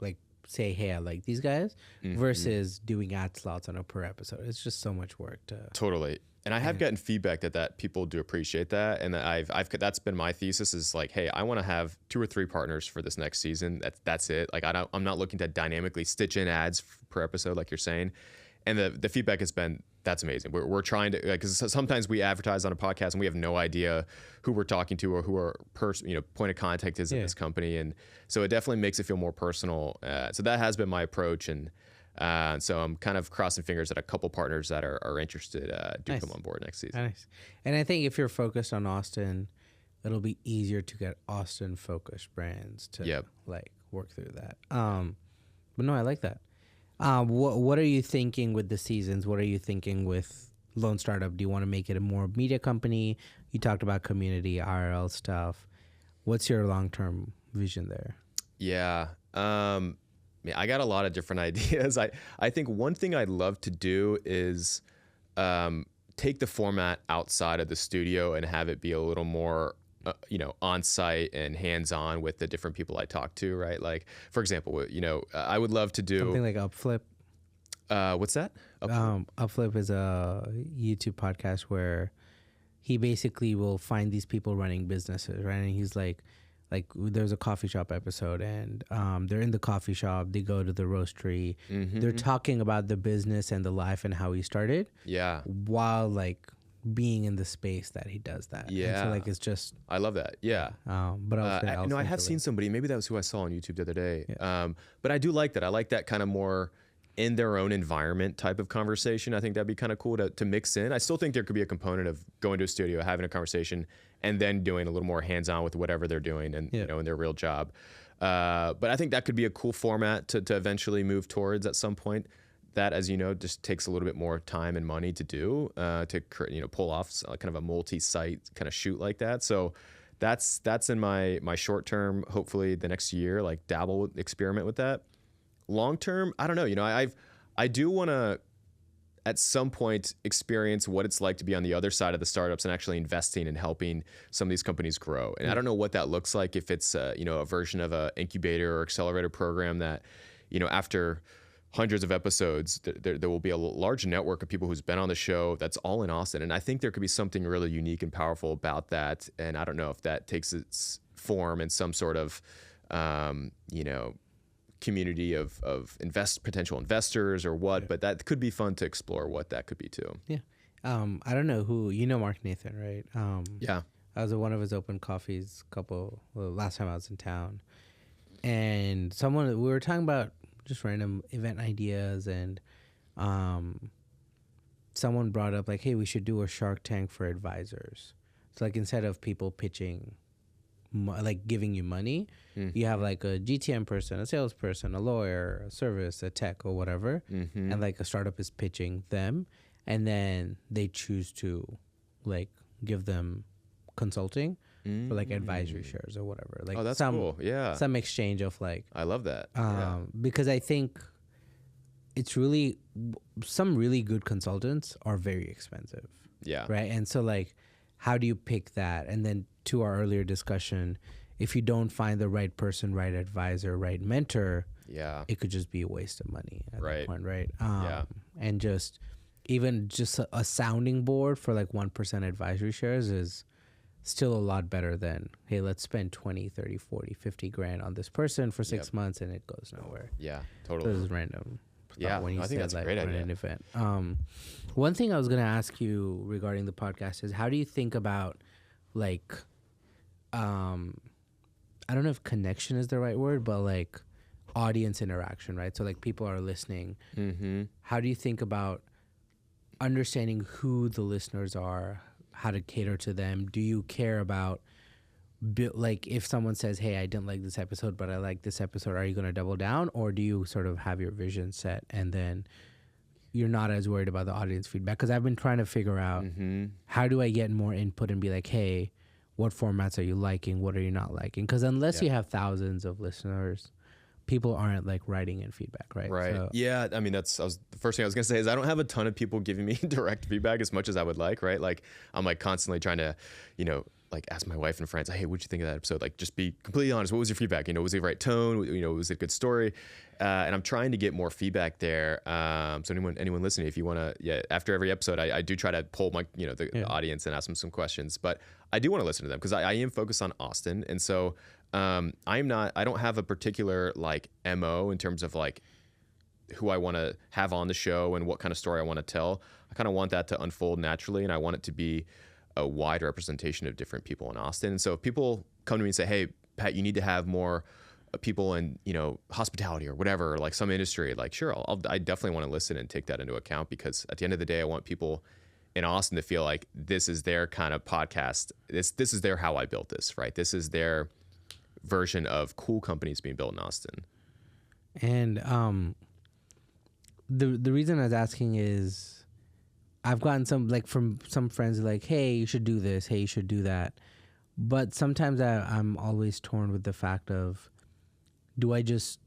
like say, hey, I like these guys versus doing ad slots on a per episode. It's just so much work to totally. And I have gotten feedback that people do appreciate that, and that I've that's been my thesis is like, hey, I want to have 2 or 3 partners for this next season. That's it. Like I'm not looking to dynamically stitch in ads per episode like you're saying. And the feedback has been that's amazing. We're trying to, because sometimes we advertise on a podcast and we have no idea who we're talking to or who our point of contact is in this company, and so it definitely makes it feel more personal. So that has been my approach, and so I'm kind of crossing fingers that a couple partners that are interested do come on board next season. Nice. And I think if you're focused on Austin, it'll be easier to get Austin focused brands to like work through that. But no, I like that. What are you thinking with the seasons? What are you thinking with Lone Startup? Do you want to make it a more media company? You talked about community, IRL stuff. What's your long-term vision there? Yeah. I got a lot of different ideas. I think one thing I'd love to do is take the format outside of the studio and have it be a little more on-site and hands-on with the different people I talk to, right? Like, for example, I would love to do something like Upflip. What's that? Upflip is a YouTube podcast where he basically will find these people running businesses, right? And he's like there's a coffee shop episode, and they're in the coffee shop. They go to the roastery. They're talking about the business and the life and how he started. Yeah. While like being in the space that he does that. Yeah. And so like it's just. I love that. Yeah. But I have seen somebody. Maybe that was who I saw on YouTube the other day. Yeah. But I do like that. I like that kind of more in their own environment type of conversation. I think that'd be kind of cool to mix in. I still think there could be a component of going to a studio, having a conversation, and then doing a little more hands-on with whatever they're doing and you know, in their real job. But I think that could be a cool format to eventually move towards at some point. That, as you know, just takes a little bit more time and money to do, to you know, pull off kind of a multi-site kind of shoot like that. So that's in my short term. Hopefully the next year, like dabble, experiment with that. Long term, I don't know. You know, I do want to at some point experience what it's like to be on the other side of the startups and actually investing and helping some of these companies grow. And I don't know what that looks like, if it's you know, a version of a incubator or accelerator program that, you know, after hundreds of episodes, there will be a large network of people who's been on the show that's all in Austin. And I think there could be something really unique and powerful about that. And I don't know if that takes its form in some sort of, you know, community of potential investors or what, but that could be fun to explore what that could be too. Yeah. I don't know who, you know, Mark Nathan, right? Yeah. I was at one of his open coffees last time I was in town, and we were talking about just random event ideas, and someone brought up like, hey, we should do a Shark Tank for advisors. So like, instead of people pitching like giving you money, you have like a GTM person, a salesperson, a lawyer, a service, a tech, or whatever, and like a startup is pitching them, and then they choose to like give them consulting for like advisory shares or whatever. Like, that's cool. Yeah, some exchange of like, I love that. Because I think it's really, some really good consultants are very expensive. Yeah. Right. And so like, how do you pick that? And then to our earlier discussion, if you don't find the right person, right advisor, right mentor, it could just be a waste of money at that point, right? And just even just a sounding board for like 1% advisory shares is still a lot better than, hey, let's spend 20, 30, 40, 50 grand on this person for 6 months and it goes nowhere. Yeah, totally. So it's random. When you I think that's a great idea. An event. One thing I was going to ask you regarding the podcast is, how do you think about like, I don't know if connection is the right word, but like audience interaction, right? So like, people are listening. How do you think about understanding who the listeners are, how to cater to them? Do you care about, like, if someone says, hey, I didn't like this episode, but I like this episode, are you going to double down? Or do you sort of have your vision set and then you're not as worried about the audience feedback? Because I've been trying to figure out, how do I get more input and be like, hey, what formats are you liking? What are you not liking? Because unless you have thousands of listeners, people aren't like writing in feedback, right? Right. So, yeah. I mean, the first thing I was going to say is I don't have a ton of people giving me direct feedback as much as I would like, right? Like, I'm like constantly trying to, you know, like ask my wife and friends, hey, what'd you think of that episode? Like, just be completely honest. What was your feedback? You know, was it the right tone? You know, was it a good story? And I'm trying to get more feedback there. So anyone listening, if you want to, after every episode, I do try to poll my, you know, the audience and ask them some questions, but I do want to listen to them because I am focused on Austin. And so I don't have a particular like MO in terms of like who I want to have on the show and what kind of story I want to tell. I kind of want that to unfold naturally, and I want it to be a wide representation of different people in Austin. And so if people come to me and say, hey, Pat, you need to have more people in, you know, hospitality or whatever, or like some industry, like, sure, I definitely want to listen and take that into account, because at the end of the day, I want people in Austin to feel like this is their kind of podcast. This is their how I built this, right? This is their version of cool companies being built in Austin. And the reason I was asking is, I've gotten from some friends like, hey, you should do this, hey, you should do that. But sometimes I'm always torn with the fact of, do I just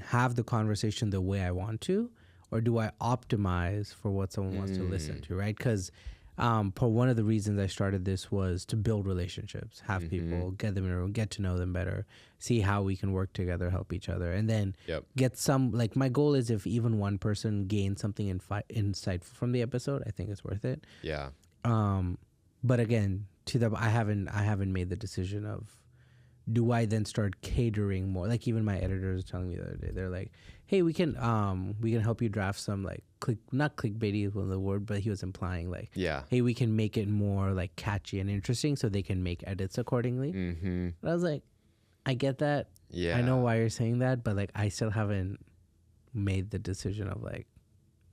have the conversation the way I want to, or do I optimize for what someone wants to listen to, right? Because one of the reasons I started this was to build relationships, have people, get them in a room, get to know them better, see how we can work together, help each other, and then get some, like, my goal is if even one person gains something insightful from the episode, I think it's worth it. Yeah. But again, I haven't made the decision of, do I then start catering more? Like, even my editors telling me the other day, they're like, hey, we can help you draft some, like, not clickbaity is the word, but he was implying like, hey, we can make it more like catchy and interesting so they can make edits accordingly. And I was like, I get that. I know why you're saying that, but like, I still haven't made the decision of like,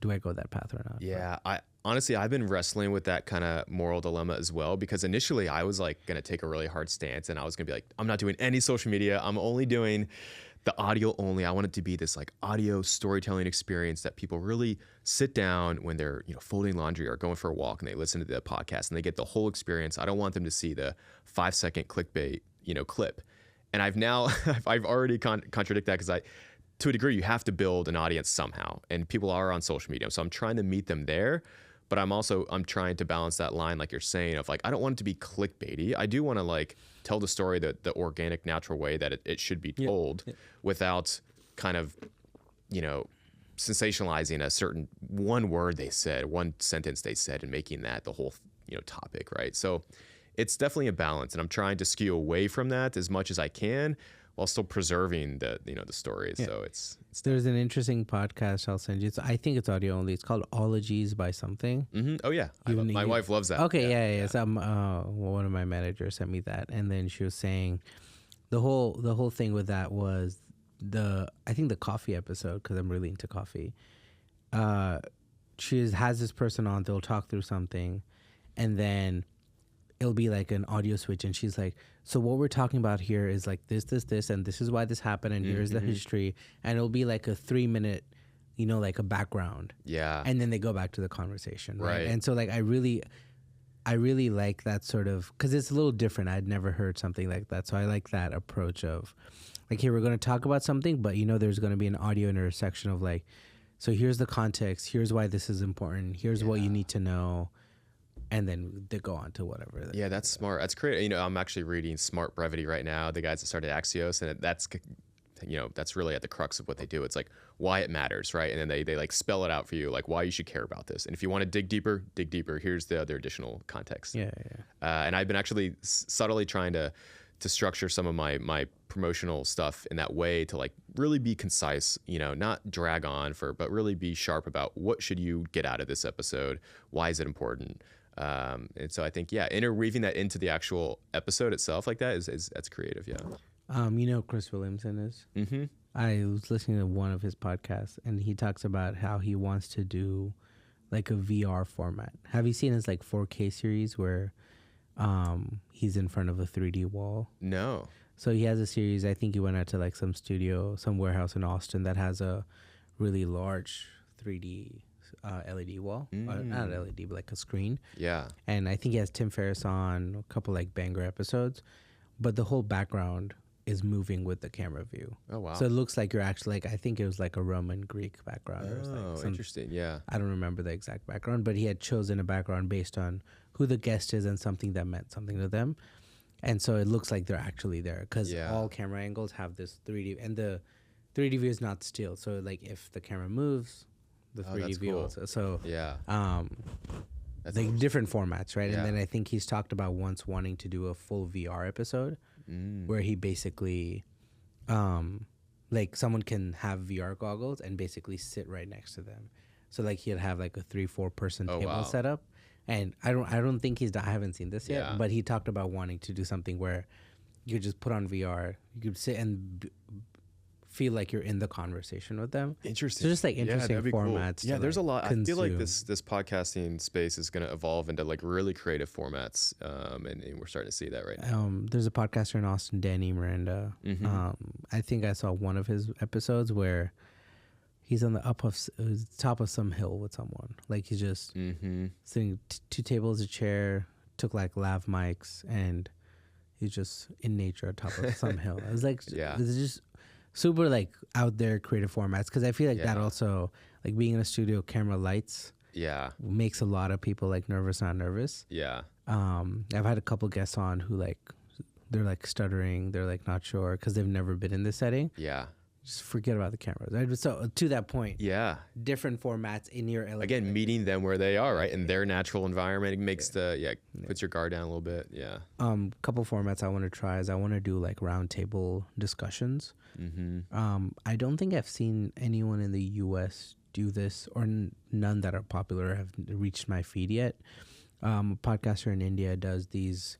do I go that path or not? Yeah, I've been wrestling with that kind of moral dilemma as well, because initially I was like going to take a really hard stance and I was going to be like, I'm not doing any social media. I'm only doing the audio only. I want it to be this like audio storytelling experience that people really sit down when they're, folding laundry or going for a walk and they listen to the podcast and they get the whole experience. I don't want them to see the 5-second clickbait, clip. And I've already contradicted that, because to a degree, you have to build an audience somehow, and people are on social media. So I'm trying to meet them there, but I'm trying to balance that line, like you're saying, of like, I don't want it to be clickbaity. I do want to like tell the story the organic, natural way that it should be told, without kind of, sensationalizing a certain one word they said, one sentence they said, and making that the whole, topic, right? So it's definitely a balance, and I'm trying to skew away from that as much as I can, while still preserving the stories. Yeah. So it's there's an interesting podcast I'll send you. I think it's audio only. It's called Ologies by something. Mm-hmm. Oh yeah, my wife loves that. Okay, yeah. So one of my managers sent me that, and then she was saying the whole thing with that was I think the coffee episode, because I'm really into coffee. She has this person on. They'll talk through something, and then it'll be like an audio switch, and she's like, so what we're talking about here is like this, and this is why this happened, and here's the history, and it'll be like a 3-minute, like a background. Yeah. And then they go back to the conversation. Right. And so like, I really like that sort of, because it's a little different. I'd never heard something like that. So I like that approach of like, here, we're going to talk about something, but there's going to be an audio intersection of like, so here's the context, here's why this is important, here's what you need to know. And then they go on to whatever. Yeah, that's smart. That's great. I'm actually reading Smart Brevity right now, the guys that started Axios, and that's really at the crux of what they do. It's like why it matters, right? And then they like spell it out for you, like why you should care about this. And if you want to dig deeper. Here's the other additional context. Yeah. And I've been actually subtly trying to structure some of my promotional stuff in that way to like really be concise, not drag on but really be sharp about what should you get out of this episode? Why is it important? And so I think, interweaving that into the actual episode itself like that is that's creative. Yeah. Chris Williamson is? Mm-hmm. I was listening to one of his podcasts, and he talks about how he wants to do like a VR format. Have you seen his like 4K series where he's in front of a 3D wall? No. So he has a series, I think he went out to like some warehouse in Austin that has a really large 3D LED wall, not LED, but like a screen. Yeah. And I think he has Tim Ferriss on a couple like banger episodes, but the whole background is moving with the camera view. Oh wow. So it looks like you're actually like, I think it was like a Roman Greek background. Oh, like interesting. Yeah. I don't remember the exact background, but he had chosen a background based on who the guest is and something that meant something to them. And so it looks like they're actually there, because all camera angles have this 3D, and the 3D view is not still. So like if the camera moves, the 3D view cool. also. So that's like different formats, right? Yeah. And then I think he's talked about once wanting to do a full VR episode where he basically like someone can have VR goggles and basically sit right next to them. So like he'd have like a 3-4 person table set up. And I don't think I haven't seen this yet, but he talked about wanting to do something where you could just put on VR, you could sit and feel like you're in the conversation with them. Interesting. So just like interesting formats. Cool. Yeah, there's like a lot. consume. I feel like this podcasting space is going to evolve into like really creative formats, and we're starting to see that right now. There's a podcaster in Austin, Danny Miranda. I think I saw one of his episodes where he's on the top of some hill with someone. Like he's just sitting 2 tables, a chair, took like lav mics, and he's just in nature atop of some hill. I was like, it's just super like out there creative formats, because I feel like that also, like being in a studio, camera lights makes a lot of people like nervous, not nervous. I've had a couple guests on who like they're like stuttering, they're like not sure because they've never been in this setting. Just forget about the cameras. Right? So to that point, different formats in your element. Again, meeting them where they are, right, in their natural environment. It makes puts your guard down a little bit. Couple formats I want to try is I want to do like roundtable discussions. I don't think I've seen anyone in the U.S. do this, or none that are popular have reached my feed yet. A podcaster in India does these.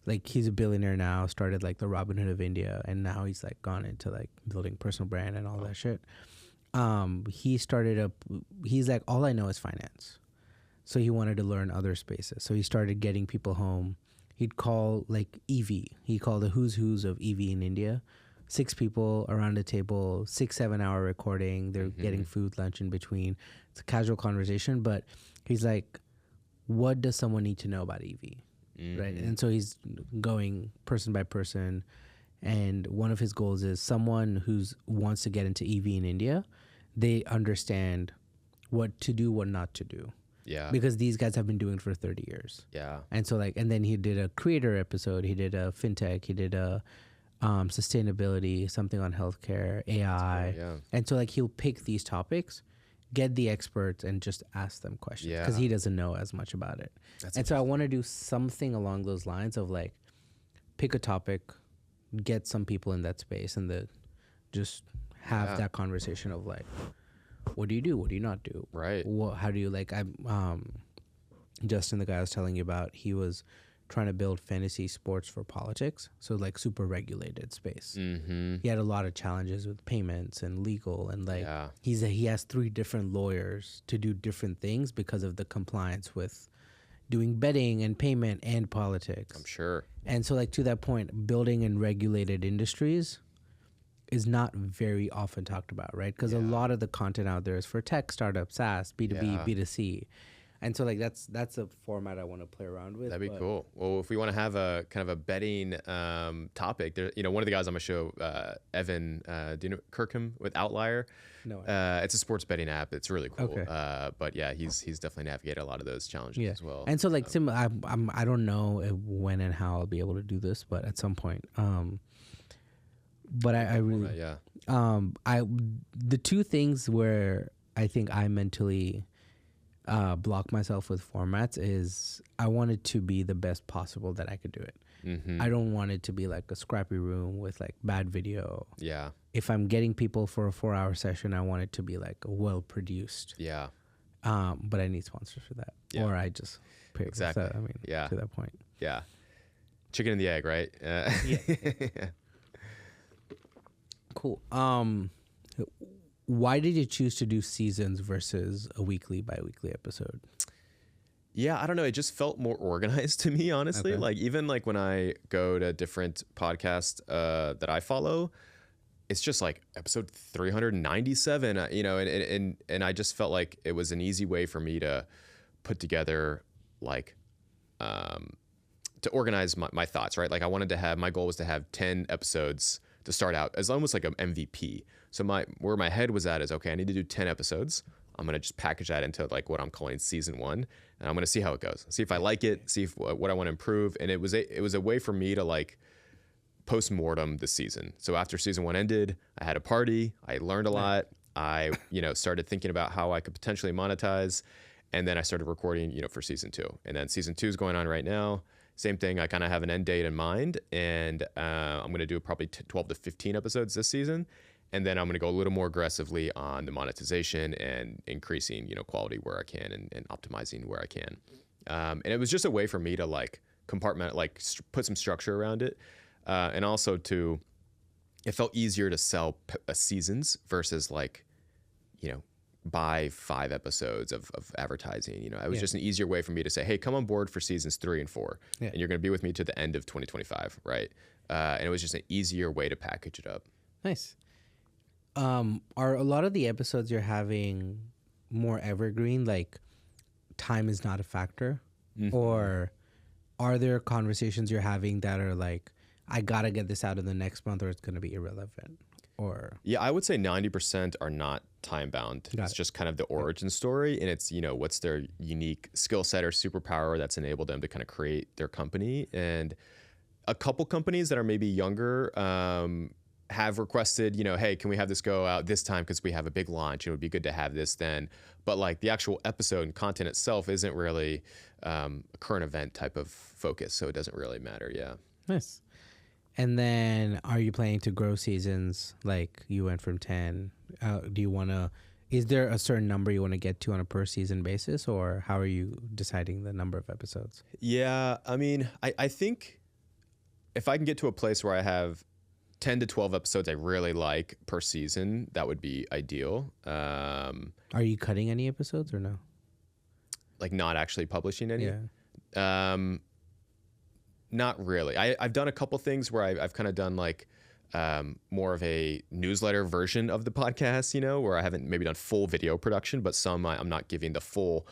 Like he's a billionaire now, started like the Robin Hood of India, and now he's like gone into like building personal brand and all that shit. he started up. He's like, all I know is finance, so he wanted to learn other spaces. So he started getting people home. He'd call like EV. He called the who's of EV in India. 6 people around the table, 6-7 hour recording. They're getting food, lunch in between. It's a casual conversation, but he's like, what does someone need to know about EV? Right. And so he's going person by person. And one of his goals is someone who wants to get into EV in India, they understand what to do, what not to do. Yeah. Because these guys have been doing it for 30 years. Yeah. And so like, and then he did a creator episode. He did a fintech. He did a sustainability, something on healthcare, AI. Cool, yeah. And so like he'll pick these topics, get the experts, and just ask them questions because he doesn't know as much about it. And so I want to do something along those lines of like pick a topic, get some people in that space, and just have that conversation of like, what do you do? What do you not do? Right. How do you like? Justin, the guy I was telling you about, he was trying to build fantasy sports for politics, so like super regulated space. He had a lot of challenges with payments and legal, and like he has 3 different lawyers to do different things because of the compliance with doing betting and payment and politics. I'm sure. And so like to that point, building in regulated industries is not very often talked about, right? Because a lot of the content out there is for tech startups, SaaS, B2B, B2C. And so like that's a format I want to play around with. That'd be cool. Well, if we want to have a kind of a betting topic, there, one of the guys on my show, Evan, do you know Kirkham with Outlier? No. It's a sports betting app. It's really cool. Okay. But yeah, he's definitely navigated a lot of those challenges as well. And so like I don't know when and how I'll be able to do this, but at some point. But I really the 2 things where I think I mentally block myself with formats is I want it to be the best possible that I could do it. I don't want it to be like a scrappy room with like bad video. Yeah. If I'm getting people for a 4-hour session, I want it to be like well produced. Yeah. But I need sponsors for that, or I just pay. Exactly. So, I mean, to that point. Yeah. Chicken and the egg, right? Cool. Why did you choose to do seasons versus a weekly, bi-weekly episode? Yeah, I don't know. It just felt more organized to me, honestly. Okay. Like even like when I go to different podcasts that I follow, it's just like episode 397, and I just felt like it was an easy way for me to put together like to organize my thoughts, right? Like I wanted to have, my goal was to have 10 episodes to start out as almost like an MVP. So where my head was at is, okay, I need to do 10 episodes. I'm going to just package that into like what I'm calling season 1. And I'm going to see how it goes. See if I like it, see what I want to improve. And it was a way for me to like post-mortem the season. So after season 1 ended, I had a party. I learned a lot. I, started thinking about how I could potentially monetize. And then I started recording, for season 2. And then season 2 is going on right now. Same thing. I kind of have an end date in mind, and I'm going to do probably 12 to 15 episodes this season. And then I'm going to go a little more aggressively on the monetization and increasing, quality where I can and optimizing where I can. And it was just a way for me to like compartment, like put some structure around it. And also it felt easier to sell seasons versus like, buy 5 episodes of advertising. It was just an easier way for me to say, hey, come on board for seasons 3 and 4. And you're going to be with me to the end of 2025. Right. And it was just an easier way to package it up. Nice. Are a lot of the episodes you're having more evergreen, like time is not a factor? Or are there conversations you're having that are like, I got to get this out in the next month or it's going to be irrelevant? Or yeah, I would say 90% are not time bound. It's just kind of the origin story, and it's what's their unique skill set or superpower that's enabled them to kind of create their company. And a couple companies that are maybe younger have requested, hey, can we have this go out this time because we have a big launch? It would be good to have this then. But like the actual episode and content itself isn't really a current event type of focus, so it doesn't really matter. Yeah. Nice. And then are you planning to grow seasons? Like you went from 10. Do you want to, is there a certain number you want to get to on a per season basis, or how are you deciding the number of episodes? Yeah. I mean, I think if I can get to a place where I have 10 to 12 episodes I really like per season. That would be ideal. Are you cutting any episodes or no? Like not actually publishing any? Yeah. Not really. I've done a couple things where I've kind of done like more of a newsletter version of the podcast, where I haven't maybe done full video production, but some I'm not giving the full,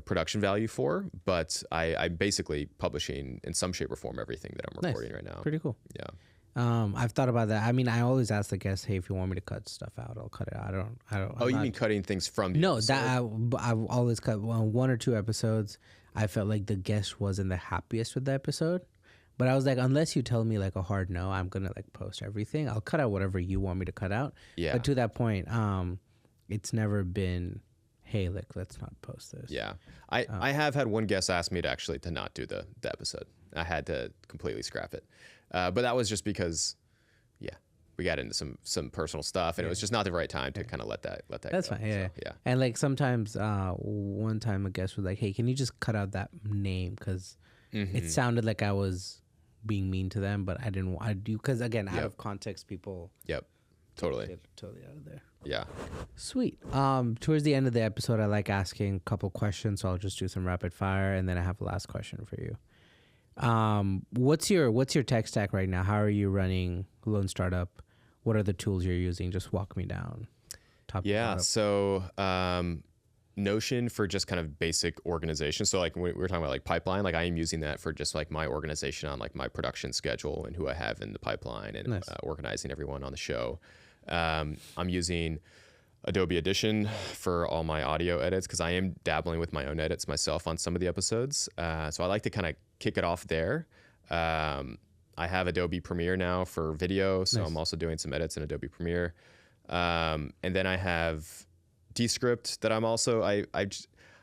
production value for. But I'm basically publishing in some shape or form everything that I'm recording right now. Pretty cool. Yeah. I've thought about that. I mean, I always ask the guests, hey, if you want me to cut stuff out, I'll cut it out. I don't. Oh, you mean cutting things from the No, episode? that I've always cut one or two episodes. I felt like the guest wasn't the happiest with the episode. But I was like, unless you tell me like a hard no, I'm going to like post everything. I'll cut out whatever you want me to cut out. Yeah. But to that point, it's never been, hey, like, let's not post this. Yeah. I have had one guest ask me to not do the episode. I had to completely scrap it. But that was just because, we got into some personal stuff, and it was just not the right time to kind of let that That's go. fine. Yeah. So, yeah. And like sometimes one time a guest was like, hey, can you just cut out that name? Because it sounded like I was being mean to them, but I didn't want to do, because again, out of context, people Totally. get totally out of there. Yeah. Sweet. Towards the end of the episode, I like asking a couple questions, so I'll just do some rapid fire, and then I have a last question for you. What's your tech stack right now? How are you running Lone Startup? What are the tools you're using? Just walk me down. So Notion for just kind of basic organization. So like we were talking about like pipeline, like I am using that for just like my organization on like my production schedule and who I have in the pipeline, and organizing everyone on the show. I'm using Adobe Audition for all my audio edits, because I am dabbling with my own edits myself on some of the episodes. So I like to kind of kick it off there. I have Adobe Premiere now for video, so I'm also doing some edits in Adobe Premiere. And then I have Descript that I'm also,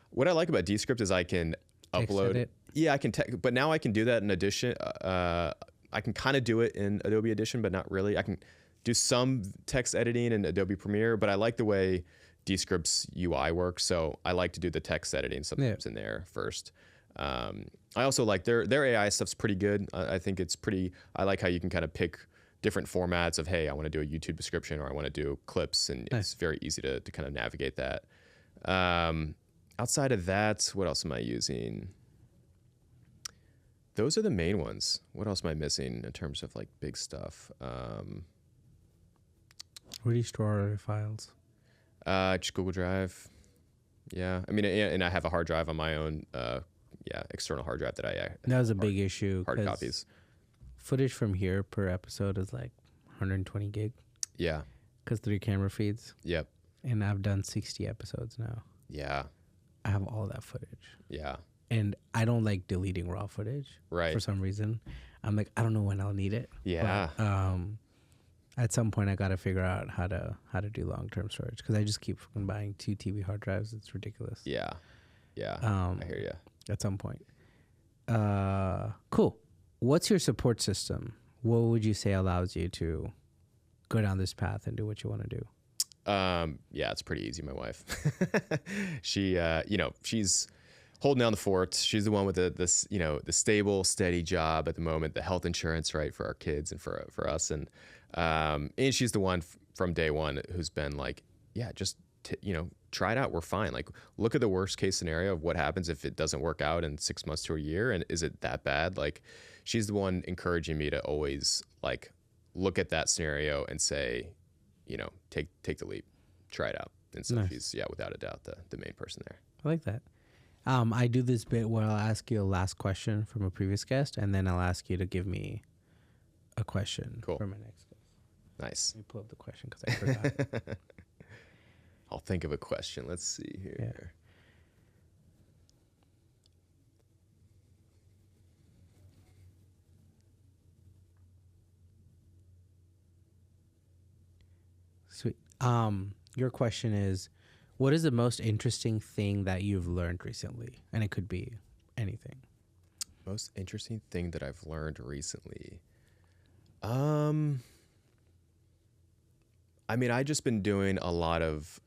what I like about Descript is I can upload it. Yeah, I can, but now I can do that in Audition. I can kind of do it in Adobe Audition, but not really. I can do some text editing in Adobe Premiere, but I like the way Descript's UI works, so I like to do the text editing sometimes in there first. I also like their AI stuff's pretty good. I think it's pretty, I like how you can kind of pick different formats of, hey, I want to do a YouTube description, or I want to do clips, and it's very easy to kind of navigate that. Outside of that, what else am I using? Those are the main ones. What else am I missing in terms of like big stuff? Where do you store all your files? Just Google Drive. Yeah. I mean, and I have a hard drive on my own, external hard drive that that was a big issue. Hard copies. Footage from here per episode is like 120 gig. Yeah. Because 3 camera feeds. Yep. And I've done 60 episodes now. Yeah. I have all that footage. Yeah. And I don't like deleting raw footage. Right. For some reason. I'm like, I don't know when I'll need it. Yeah. But, at some point, I got to figure out how to do long-term storage, because I just keep fucking buying 2 TV hard drives. It's ridiculous. Yeah. Yeah. I hear you. At some point. Cool. What's your support system? What would you say allows you to go down this path and do what you want to do? It's pretty easy. My wife, she, she's holding down the fort. She's the one with the stable, steady job at the moment, the health insurance, right, for our kids and for us. And she's the one from day one who's been like, just, try it out. We're fine. Like, look at the worst case scenario of what happens if it doesn't work out in 6 months to a year. And is it that bad? Like, she's the one encouraging me to always like look at that scenario and say, take the leap, try it out. And so she's, without a doubt, the main person there. I like that. I do this bit where I'll ask you a last question from a previous guest, and then I'll ask you to give me a question for my next guest. Nice. Let me pull up the question because I forgot. I'll think of a question. Let's see here. Yeah. Sweet. Your question is, what is the most interesting thing that you've learned recently? And it could be anything. Most interesting thing that I've learned recently. I mean, I just been doing a lot of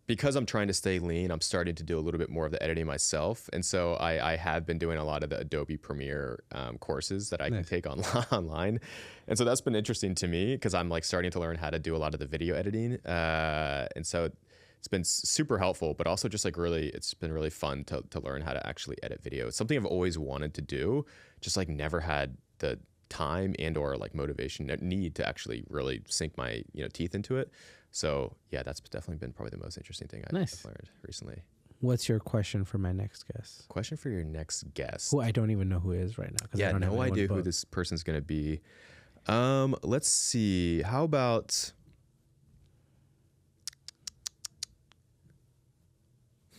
because I'm trying to stay lean, I'm starting to do a little bit more of the editing myself. And so I have been doing a lot of the Adobe Premiere courses that I can take online. And so that's been interesting to me because I'm like starting to learn how to do a lot of the video editing. And so it's been super helpful, but also just like it's been really fun to learn how to actually edit video. It's something I've always wanted to do, just like never had the time and or like motivation need to actually really sink my teeth into it. So yeah, that's definitely been probably the most interesting thing I've learned recently. What's your question for my next guest? Question for your next guest? Who I don't even know who is right now. Yeah, I don't no idea who this person's going to be. Let's see. How about...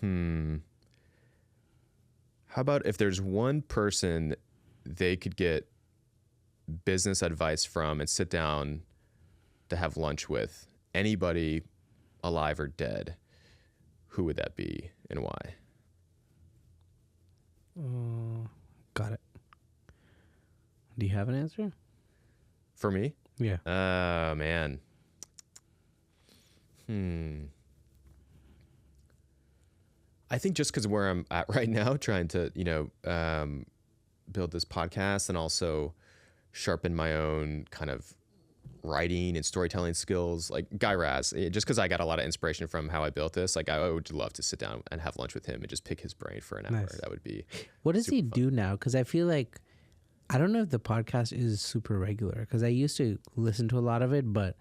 How about if there's one person they could get business advice from and sit down to have lunch with, anybody alive or dead, who would that be and why? Got it. Do you have an answer? For me? Yeah. Man. I think just because where I'm at right now, trying to, build this podcast and also sharpen my own kind of writing and storytelling skills, like Guy Raz, just because I got a lot of inspiration from how I built this. Like I would love to sit down and have lunch with him and just pick his brain for an hour. Nice. That would be. What does he do now? Because I feel like, I don't know if the podcast is super regular, because I used to listen to a lot of it, but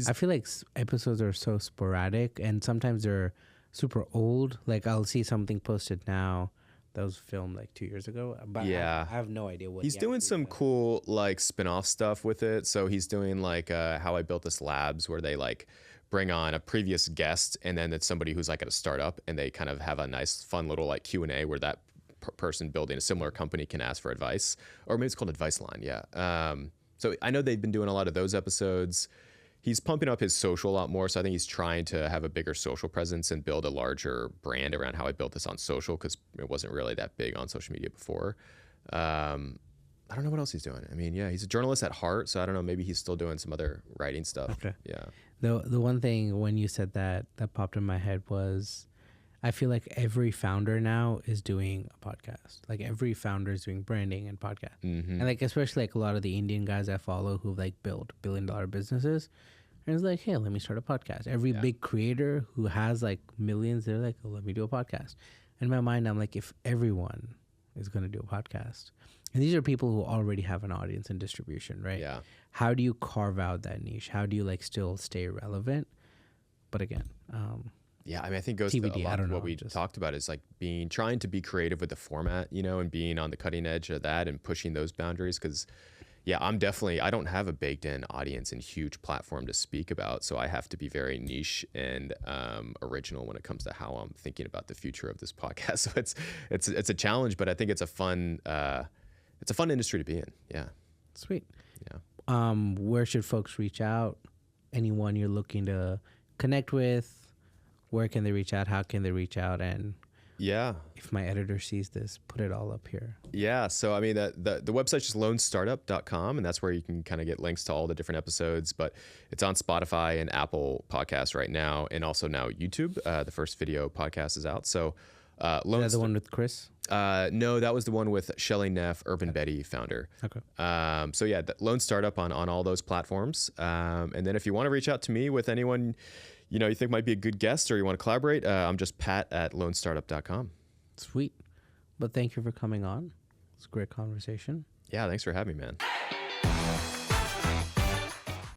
I feel like episodes are so sporadic and sometimes they're super old. Like I'll see something posted now that was filmed like 2 years ago, but I have no idea what he's doing. Some cool like spin-off stuff with it. So he's doing like How I Built This Labs, where they like bring on a previous guest and then it's somebody who's like at a startup and they kind of have a nice fun little like Q&A where that person building a similar company can ask for advice, or maybe it's called Advice Line. Yeah. So I know they've been doing a lot of those episodes. He's pumping up his social a lot more. So I think he's trying to have a bigger social presence and build a larger brand around how I built this on social, because it wasn't really that big on social media before. I don't know what else he's doing. I mean, yeah, he's a journalist at heart. So I don't know, maybe he's still doing some other writing stuff. Okay. Yeah. The one thing when you said that popped in my head was, I feel like every founder now is doing a podcast. Like every founder is doing branding and podcast. And like, especially like a lot of the Indian guys I follow who've like built billion-dollar businesses. And it's like, hey, let me start a podcast. Every big creator who has like millions, they're like, oh, let me do a podcast. In my mind, I'm like, if everyone is going to do a podcast, and these are people who already have an audience and distribution, right? Yeah. How do you carve out that niche? How do you like still stay relevant? But again, yeah, I mean, I think it goes TBD, to a lot of what we talked about is like trying to be creative with the format, and being on the cutting edge of that and pushing those boundaries. Because, yeah, I don't have a baked in audience and huge platform to speak about. So I have to be very niche and original when it comes to how I'm thinking about the future of this podcast. So it's a challenge, but I think it's a fun industry to be in. Yeah. Sweet. Yeah. Where should folks reach out? Anyone you're looking to connect with? Where can they reach out? How can they reach out? And if my editor sees this, put it all up here. Yeah. So, I mean, the website's just lonestartup.com, and that's where you can kind of get links to all the different episodes. But it's on Spotify and Apple Podcasts right now, and also now YouTube. The first video podcast is out. So, is that the one with Chris? No, that was the one with Shelly Neff, Urban Betty founder. Okay. So yeah, Lone Startup on all those platforms. And then if you want to reach out to me with anyone you think might be a good guest or you want to collaborate, I'm just pat@lonestartup.com. Sweet. But thank you for coming on. It's a great conversation. Yeah, thanks for having me, man.